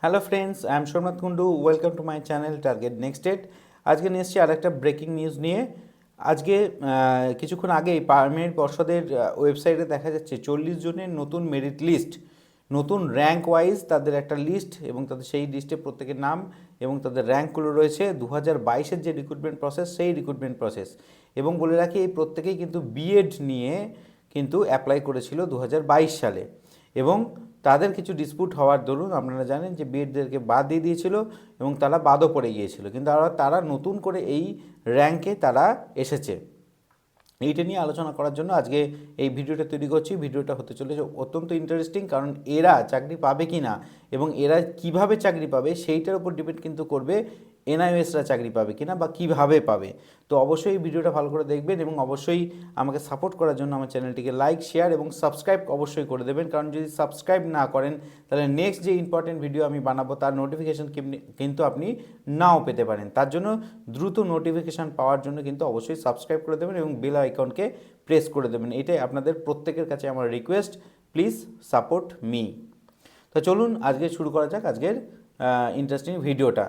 Hello friends, I am Somnath Kundu. Welcome to my channel target next date. আজকে নিয়ে এসেছি আর একটা ব্রেকিং নিউজ নিয়ে। আজকে কিছুক্ষণ আগেই পার্মানেন্ট পর্ষদের ওয়েবসাইটে দেখা যাচ্ছে 40 জনের নতুন মেরিট লিস্ট, নতুন র্যাঙ্ক ওয়াইজ তাদের একটা লিস্ট, এবং তাদের সেই লিস্টে প্রত্যেকের নাম এবং তাদের র্যাঙ্কগুলো রয়েছে 2022-এর যে রিক্রুটমেন্ট প্রসেস, সেই রিক্রুটমেন্ট প্রসেস। এবং বলে রাখি, এই প্রত্যেকেই কিন্তু বিএড নিয়ে কিন্তু অ্যাপ্লাই করেছিল 2022 সালে, এবং তাদের কিছু ডিসপুট হওয়ার দরুন আপনারা জানেন যে বিএডদেরকে বাদ দিয়ে দিয়েছিল এবং তারা বাদও পড়ে গিয়েছিল, কিন্তু তারা নতুন করে এই র্যাঙ্কে তারা এসেছে। এইটা নিয়ে আলোচনা করার জন্য আজকে এই ভিডিওটা তৈরি করছি। ভিডিওটা হতে চলেছে অত্যন্ত ইন্টারেস্টিং, কারণ এরা চাকরি পাবে কি না এবং এরা কিভাবে চাকরি পাবে সেইটার উপর ডিপেন্ড কিন্তু করবে এনআইওএসরা চাকরি পাবে কিনা বা কিভাবে পাবে। তো অবশ্যই এই ভিডিওটা ভালো করে দেখবেন এবং অবশ্যই আমাকে সাপোর্ট করার জন্য আমার চ্যানেলটিকে লাইক, শেয়ার এবং সাবস্ক্রাইব অবশ্যই করে দেবেন, কারণ যদি সাবস্ক্রাইব না করেন তাহলে নেক্সট যে ইম্পর্টেন্ট ভিডিও আমি বানাবো তার নোটিফিকেশান কিন্তু আপনি নাও পেতে পারেন। তার জন্য দ্রুত নোটিফিকেশান পাওয়ার জন্য কিন্তু অবশ্যই সাবস্ক্রাইব করে দেবেন এবং বেল আইকনকে প্রেস করে দেবেন। এটাই আপনাদের প্রত্যেকের কাছে আমার রিকোয়েস্ট। Please support me. তো চলুন আজকে শুরু করা যাক আজকের ইন্টারেস্টিং ভিডিওটা।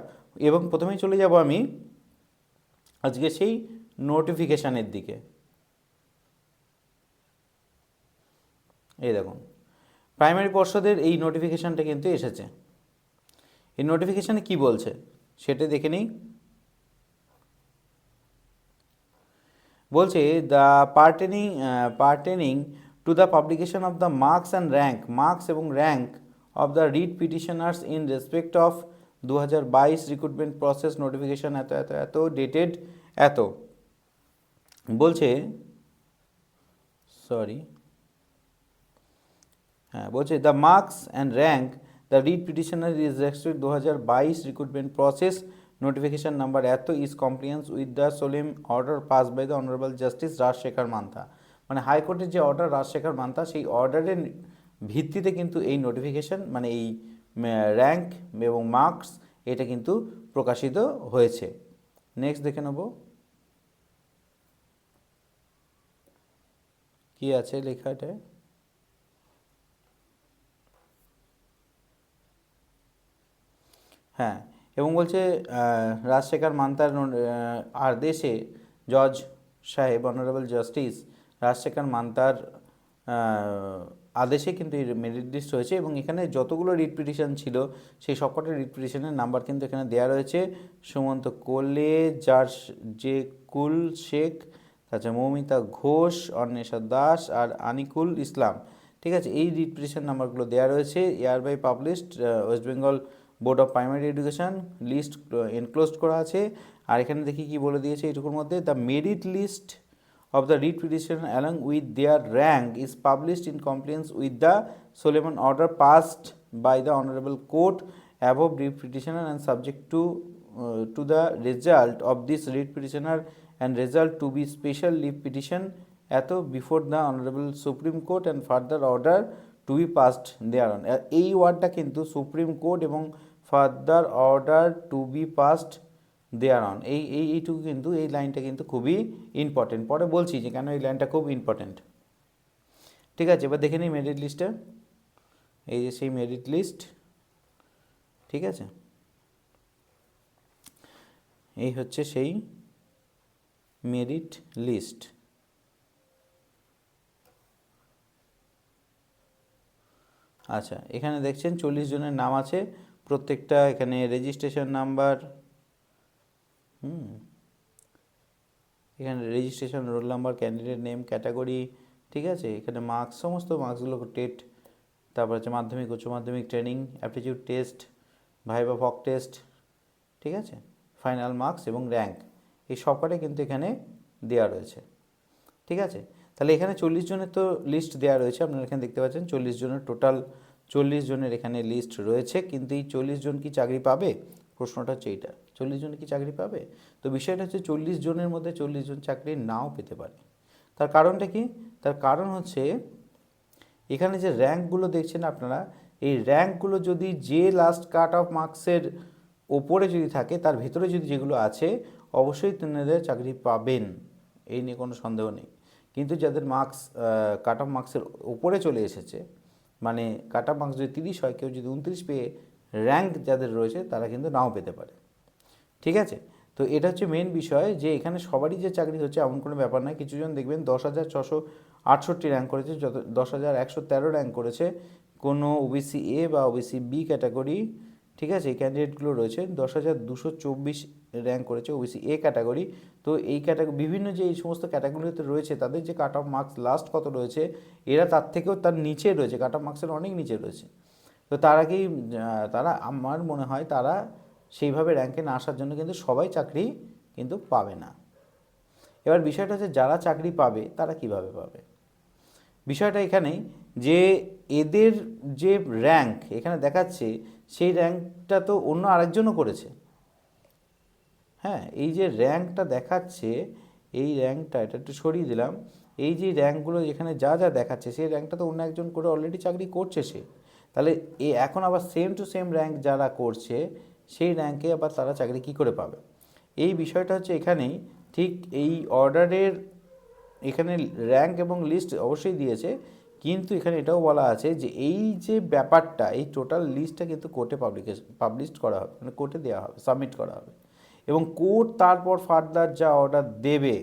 এবং প্রথমেই চলে যাব আমি আজকে সেই নোটিফিকেশানের দিকে। এই দেখুন, প্রাইমারি পর্ষদের এই নোটিফিকেশানটা কিন্তু এসেছে। এই নোটিফিকেশানে কি বলছে সেটা দেখে নিই। বলছে the pertaining to the publication of the marks এবং rank of the writ petitioners in respect of 2022 recruitment process notification এত এত এত ডেটেড এত। বলছে বলছে the marks and rank the writ petitioner is respect 2022 recruitment process notification number এত is compliance with the solemn order pass by the honourable justice Rajasekhar Mantha. মানে হাইকোর্টের যে অর্ডার রাজশেখর মান্থা, সেই অর্ডারের ভিত্তিতে কিন্তু এই নোটিফিকেশন, মানে এই র্যাঙ্ক এবং মার্কস, এটা কিন্তু প্রকাশিত হয়েছে। নেক্সট দেখে নেব কি আছে লেখাটায়। হ্যাঁ, এবং বলছে রাজশেখর মান্তার আদেশে জজ সাহেব অনারেবল জাস্টিস রাজশেখর মান্তার আদেশে কিন্তু এই মেরিট লিস্ট হয়েছে, এবং এখানে যতগুলো রিট পিটিশন ছিল সেই সবকটা রিট পিটিশনের নাম্বার কিন্তু এখানে দেওয়া রয়েছে। সুমন্ত কোলে, যে কুল শেখ, তাছাড়া মৌমিতা ঘোষ, অন্বেষা দাস আর আনিকুল ইসলাম। ঠিক আছে, এই রিট পিটিশন নাম্বারগুলো দেওয়া রয়েছে। Year by published West Bengal Board of Primary Education, list enclosed করা আছে। আর এখানে দেখি কি বলে দিয়েছে এইটুকুর মধ্যে, the merit list of the read petition along with their rank is published in compliance with the Solomon order passed by the honorable court above read petitioner and subject to the result of this read petitioner and result to be special leave petition at before the honorable Supreme Court and further order to be passed thereon। এই ওয়ার্ডটা কিন্তু supreme court এবং further order to be passed thereon, এইটুকু কিন্তু, এই লাইনটা কিন্তু খুবই ইম্পর্টেন্ট। পরে বলছি যে কেন এই লাইনটা খুব ইম্পর্টেন্ট। ঠিক আছে, এবার দেখে নিই মেরিট লিস্টে। এই যে সেই মেরিট লিস্ট, ঠিক আছে, এই হচ্ছে সেই মেরিট লিস্ট। আচ্ছা, এখানে দেখছেন 40 জনের নাম আছে, প্রত্যেকটা এখানে রেজিস্ট্রেশন নাম্বার, এখানে registration, roll number, candidate name, category, ঠিক আছে, এখানে মার্কস, সমস্ত মার্কসগুলো, টেট, তারপর হচ্ছে Madhyamik, Uchcha Madhyamik, training, aptitude test, viva, ফক টেস্ট, ঠিক আছে, ফাইনাল মার্কস এবং র্যাঙ্ক, এই সবকটাই কিন্তু এখানে দেওয়া রয়েছে। ঠিক আছে, তাহলে এখানে 40 জনের তো লিস্ট দেওয়া রয়েছে, আপনারা এখানে দেখতে পাচ্ছেন 40 জনের টোটাল, 40 জনের এখানে লিস্ট রয়েছে। কিন্তু এই 40 জন কি চাকরি পাবে? প্রশ্নটা হচ্ছে এইটা, 40 জন কি চাকরি পাবে? তো বিষয়টা হচ্ছে 40 জনের মধ্যে 40 জন চাকরি নাও পেতে পারে। তার কারণটা কি? তার কারণ হচ্ছে এখানে যে র্যাঙ্কগুলো দেখছেন আপনারা, এই র্যাঙ্কগুলো যদি যে লাস্ট কাট অফ মার্কসের ওপরে যদি থাকে, তার ভিতরে যদি যেগুলো আছে, অবশ্যই তিনাদের চাকরি পাবেন, এই নিয়ে কোনো সন্দেহ নেই। কিন্তু যাদের মার্কস কাট অফ মার্কসের ওপরে চলে এসেছে, মানে কাট অফ মার্কস যদি 30 হয়, কেউ যদি 29 পেয়ে র্যাঙ্ক যাদের রয়েছে তারা কিন্তু নাও পেতে পারে। ঠিক আছে, তো এটা হচ্ছে মেন বিষয় যে এখানে সবারই যে চাকরি হচ্ছে এমন কোনো ব্যাপার নয়। কিছুজন দেখবেন 10,668 র্যাঙ্ক করেছে, 10,113 র্যাঙ্ক করেছে কোনো ওবিসি এ বা ওবিসি বি ক্যাটাগরি। ঠিক আছে, এই ক্যান্ডিডেটগুলো রয়েছে 10,224 র্যাঙ্ক করেছে ওবিসি এ ক্যাটাগরি। তো এই ক্যাটাগরি বিভিন্ন যে এই সমস্ত ক্যাটাগরিতে রয়েছে তাদের যে কাট অফ মার্কস লাস্ট কত রয়েছে, এরা তার থেকেও তার নিচে রয়েছে, কাট অফ মার্কসের অনেক নিচে রয়েছে। তো তারা কি তারা আমার মনে হয় তারা সেইভাবে র্যাঙ্কে না আসার জন্য কিন্তু সবাই চাকরি কিন্তু পাবে না। এবার বিষয়টা হচ্ছে যারা চাকরি পাবে তারা কিভাবে পাবে। বিষয়টা এখানেই যে এদের যে র্যাঙ্ক এখানে দেখাচ্ছে সেই র্যাঙ্কটা তো অন্য আরেকজনও করেছে। হ্যাঁ, এই যে র্যাঙ্কটা দেখাচ্ছে, এই র্যাঙ্কটা এটা একটু সরিয়ে দিলাম, এই যে র্যাঙ্কগুলো এখানে যা যা দেখাচ্ছে সেই র্যাঙ্কটা তো অন্য একজন করে অলরেডি চাকরি করছে সে। তাহলে এখন আবার সেম টু সেম র্যাঙ্ক যারা করছে সেই র্যাঙ্কে আবার তারা চাকরি কী করে পাবে। এই বিষয়টা হচ্ছে এখানেই ঠিক এই অর্ডারের এখানে র্যাঙ্ক এবং লিস্ট অবশ্যই দিয়েছে, কিন্তু এখানে এটাও বলা আছে যে এই যে ব্যাপারটা এই টোটাল লিস্টটা কিন্তু কোর্টে পাবলিশ করা হবে, মানে কোর্টে দেওয়া হবে, সাবমিট করা হবে এবং কোর্ট তারপর ফার্দার যা অর্ডার দেবে,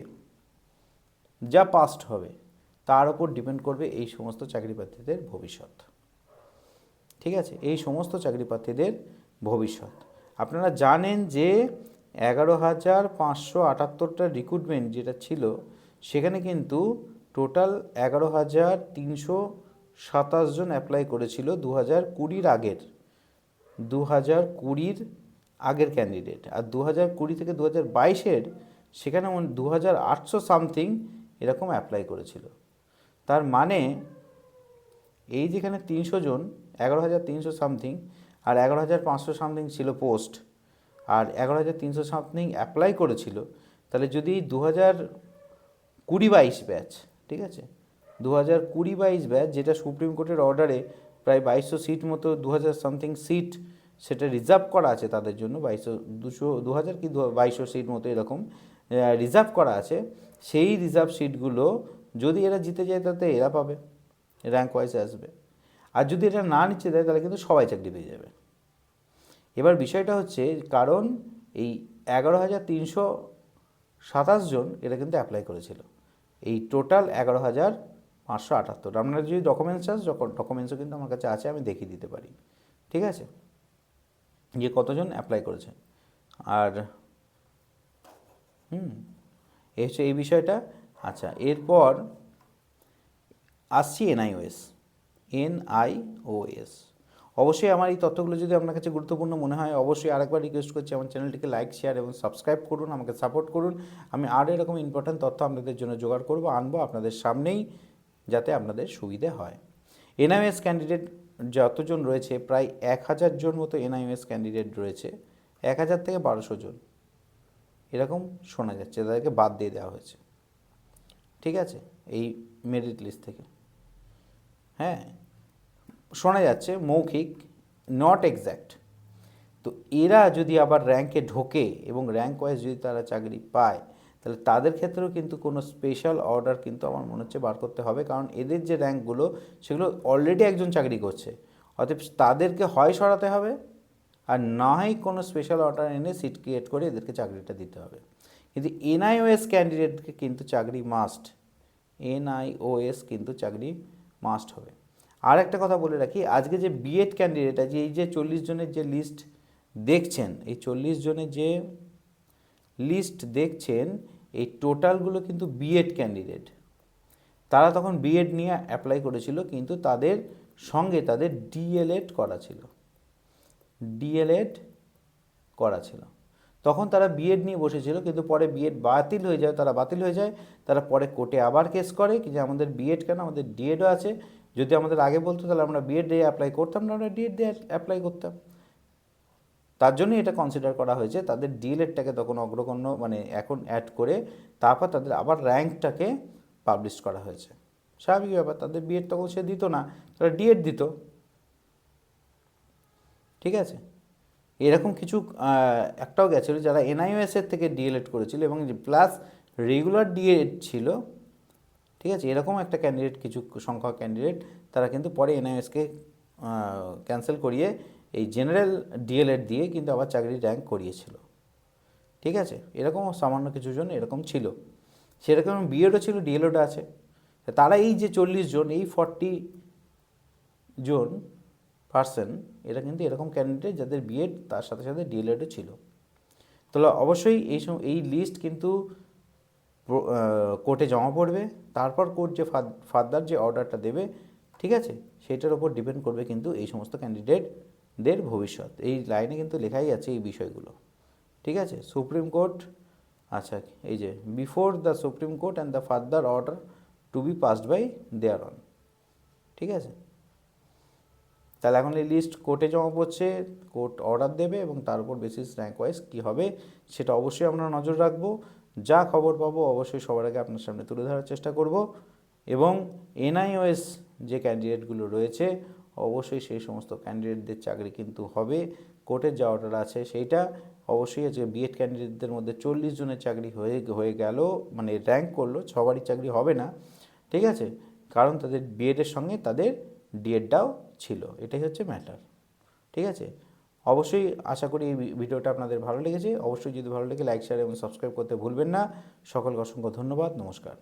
যা পাস্ট হবে তার উপর ডিপেন্ড করবে এই সমস্ত চাকরি প্রার্থীদের ভবিষ্যৎ। ঠিক আছে, এই সমস্ত চাকরি প্রার্থীদের ভবিষ্যৎ। আপনারা জানেন যে 11,578টা রিক্রুটমেন্ট যেটা ছিল সেখানে কিন্তু টোটাল 11,327 জন অ্যাপ্লাই করেছিল 2020 আগের, 2020 আগের ক্যান্ডিডেট। আর 2020 থেকে 2022 সেখানে 2,800 সামথিং এরকম অ্যাপ্লাই করেছিল। তার মানে এই যেখানে 300 জন, 11,300 সামথিং আর 11,500 সামথিং ছিল পোস্ট, আর 11,300 সামথিং অ্যাপ্লাই করেছিল। তাহলে যদি 2020-22 ব্যাচ, ঠিক আছে, 2020-22 ব্যাচ যেটা সুপ্রিম কোর্টের অর্ডারে প্রায় 2200 সিট মতো, 2,000 সামথিং সিট সেটা রিজার্ভ করা আছে তাদের জন্য, 2,000 কি 2,200 সিট মতো এরকম রিজার্ভ করা আছে। সেই রিজার্ভ সিটগুলো যদি এরা জিতে যায় তাতে এরা পাবে, র্যাঙ্ক ওয়াইজে আসবে। আর যদি এটা না নিচ্ছে দেয় তাহলে কিন্তু সবাই চাকরি পেয়ে যাবে। এবার বিষয়টা হচ্ছে কারণ এই 11,327 জন এরা কিন্তু অ্যাপ্লাই করেছিল, এই টোটাল 11,578। আপনারা যদি ডকুমেন্টস চান, ডকুমেন্টসও কিন্তু আমার কাছে আছে, আমি দেখিয়ে দিতে পারি। ঠিক আছে, যে কতজন অ্যাপ্লাই করেছে। আর এই হচ্ছে এই বিষয়টা। আচ্ছা, এরপর আসছি এনআইওএস। অবশ্যই আমার এই তথ্যগুলো যদি আপনার কাছে গুরুত্বপূর্ণ মনে হয় অবশ্যই আরেকবার রিকোয়েস্ট করছি আমার চ্যানেলটিকে লাইক, শেয়ার এবং সাবস্ক্রাইব করুন, আমাকে সাপোর্ট করুন। আমি আরও এরকম ইম্পর্ট্যান্ট তথ্য আপনাদের জন্য জোগাড় করবো, আনবো আপনাদের সামনেই, যাতে আপনাদের সুবিধে হয়। এনআইওএস ক্যান্ডিডেট যতজন রয়েছে প্রায় 1,000 জন মতো এনআইওএস ক্যান্ডিডেট রয়েছে, 1,000 থেকে 1,200 জন এরকম শোনা যাচ্ছে তাদেরকে বাদ দিয়ে দেওয়া হয়েছে। ঠিক আছে, এই মেরিট লিস্ট থেকে। হ্যাঁ, শোনা যাচ্ছে মৌখিক, নট এক্স্যাক্ট। তো এরা যদি আবার র্যাঙ্কে ঢোকে এবং র্যাঙ্ক ওয়াইজ যদি তারা চাকরি পায় তাহলে তাদের ক্ষেত্রেও কিন্তু কোনো স্পেশাল অর্ডার কিন্তু আমার মনে হচ্ছে বার করতে হবে, কারণ এদের যে র্যাঙ্কগুলো সেগুলো অলরেডি একজন চাকরি করছে, অতএব তাদেরকে হয় সরাতে হবে আর না হয় কোনো স্পেশাল অর্ডার এনে সিট ক্রিয়েট করে এদেরকে চাকরিটা দিতে হবে। কিন্তু এনআইওএস ক্যান্ডিডেটকে কিন্তু চাকরি মাস্ট, এনআইওএস কিন্তু চাকরি মাস্ট হবে। আর একটা কথা বলে রাখি, আজকে যে বিএড ক্যান্ডিডেট আছে, এই যে 40 জনের যে লিস্ট দেখছেন, এই 40 জনের যে লিস্ট দেখছেন এই টোটালগুলো কিন্তু বিএড ক্যান্ডিডেট। তারা তখন বিএড নিয়ে অ্যাপ্লাই করেছিল, কিন্তু তাদের সঙ্গে তাদের ডিএলএড করা ছিল, ডিএলএড করা ছিল। তখন তারা বিএড নিয়ে বসেছিল, কিন্তু পরে বিএড বাতিল হয়ে যায়, তারা বাতিল হয়ে যায়, তারা পরে কোর্টে আবার কেস করে কি যে আমাদের বিএড কেন, আমাদের ডিএডও আছে। যদি আমাদের আগে বলতো তাহলে আমরা বিএড দিয়ে অ্যাপ্লাই করতাম না, আমরা ডিএড দিয়ে অ্যাপ্লাই করতাম। তার জন্যই এটা কনসিডার করা হয়েছে, তাদের ডিএলএডটাকে তখন অগ্রগণ্য মানে এখন অ্যাড করে তারপর তাদের আবার র্যাঙ্কটাকে পাবলিশ করা হয়েছে। স্বাভাবিক ব্যাপার, তাদের বিএড তখন সে দিত না, তারা ডিএড দিত। ঠিক আছে, এরকম কিছু একটাও গেছিলো যারা এনআইওএসের থেকে ডিএলএড করেছিল এবং প্লাস রেগুলার ডিএড ছিল। ঠিক আছে, এরকম একটা ক্যান্ডিডেট, কিছু সংখ্যক ক্যান্ডিডেট তারা কিন্তু পরে এনআইওএসকে ক্যান্সেল করিয়ে এই জেনারেল ডিএলএড দিয়ে কিন্তু আবার চাকরির র্যাঙ্ক করিয়েছিল। ঠিক আছে, এরকম সামান্য কিছু জন এরকম ছিল, সেরকম বিএডও ছিল, ডিএলএডও আছে। তারা এই যে 40 জন, এই 40 জন পার্সন, এরা কিন্তু এরকম ক্যান্ডিডেট যাদের বিএড তার সাথে সাথে ডিএলএডও ছিল। তাহলে অবশ্যই এই লিস্ট কিন্তু কোর্টে জমা পড়বে, তারপর কোর্ট যে ফার্দার যে অর্ডারটা দেবে, ঠিক আছে, সেটার উপর ডিপেন্ড করবে কিন্তু এই সমস্ত ক্যান্ডিডেটদের ভবিষ্যৎ। এই লাইনে কিন্তু লেখাই আছে এই বিষয়গুলো। ঠিক আছে, সুপ্রিম কোর্ট, আচ্ছা এই যে before the supreme court and the further order to be passed by thereon. ঠিক আছে, তাহলে এখন এই লিস্ট কোর্টে জমা পড়ছে, কোর্ট অর্ডার দেবে এবং তার উপর বেসিস র্যাঙ্ক ওয়াইজ কী হবে সেটা অবশ্যই আমরা নজর রাখবো। যা খবর পাবো অবশ্যই সবার আগে আপনার সামনে তুলে ধরার চেষ্টা করব, এবং এনআইওএস যে ক্যান্ডিডেটগুলো রয়েছে অবশ্যই সেই সমস্ত ক্যান্ডিডেটদের চাকরি কিন্তু হবে। কোর্টের যা অর্ডার আছে সেইটা অবশ্যই আছে। বিএড ক্যান্ডিডেটদের মধ্যে 40 জনের চাকরি হয়ে গেল, মানে র্যাঙ্ক করলো, সবারই চাকরি হবে না। ঠিক আছে, কারণ তাদের বিএডের সঙ্গে তাদের ডিএডটাও ছিল, এটাই হচ্ছে ম্যাটার। ঠিক আছে, অবশ্যই আশা করি এই ভিডিওটা আপনাদের ভালো লেগেছে। অবশ্যই যদি ভালো লেগে লাইক, শেয়ার এবং সাবস্ক্রাইব করতে ভুলবেন না। সকলকে অসংখ্য ধন্যবাদ, নমস্কার।